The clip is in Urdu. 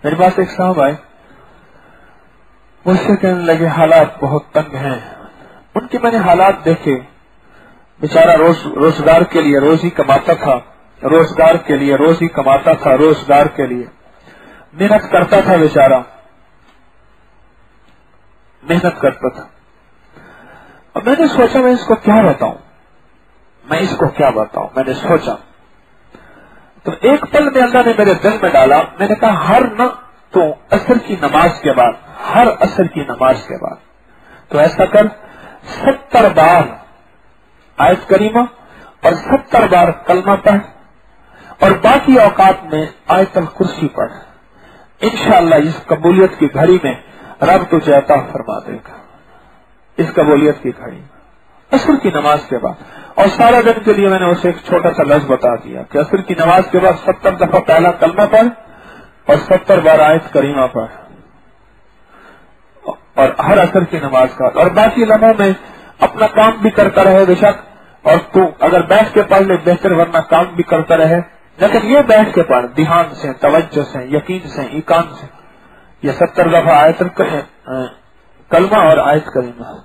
میرے پاس ایک صاحب آئے، مجھ سے کہنے لگے حالات بہت تنگ ہیں. ان کے میں نے حالات دیکھے، بیچارہ روزگار کے لیے روزی کماتا تھا، روزگار کے لیے روزی کماتا تھا، روزگار کے لیے محنت کرتا تھا، بیچارہ محنت کرتا تھا. اور میں نے سوچا میں اس کو کیا بتاؤں، میں نے سوچا تو ایک پل میں اللہ نے میرے دل میں ڈالا. میں نے کہا ہر نہ تو عصر کی نماز کے بعد، ہر عصر کی نماز کے بعد تو ایسا کر 70 بار آیت کریمہ اور 70 بار کلمہ پڑھ اور باقی اوقات میں آیت الکرسی پڑھ. انشاءاللہ اس قبولیت کی گھڑی میں رب تجھے عطا فرما دے گا. اس قبولیت کی گھڑی عصر کی نماز کے بعد. اور سارا دن کے لیے میں نے اسے ایک چھوٹا سا لفظ بتا دیا کہ عصر کی نماز کے بعد 70 دفعہ پہلا کلمہ پڑھ اور 70 بار آیت کریمہ پڑھ، اور ہر عصر کی نماز کا. اور باقی لمحوں میں اپنا کام بھی کرتا رہے بے شک، اور تو اگر بیٹھ کے پڑھ لے بہتر، ورنہ کام بھی کرتا رہے. لیکن یہ بیٹھ کے پڑھ دھیان سے، توجہ سے، یقین سے، ایقان سے. یہ 70 دفعہ آیت کلمہ اور آیت کریمہ.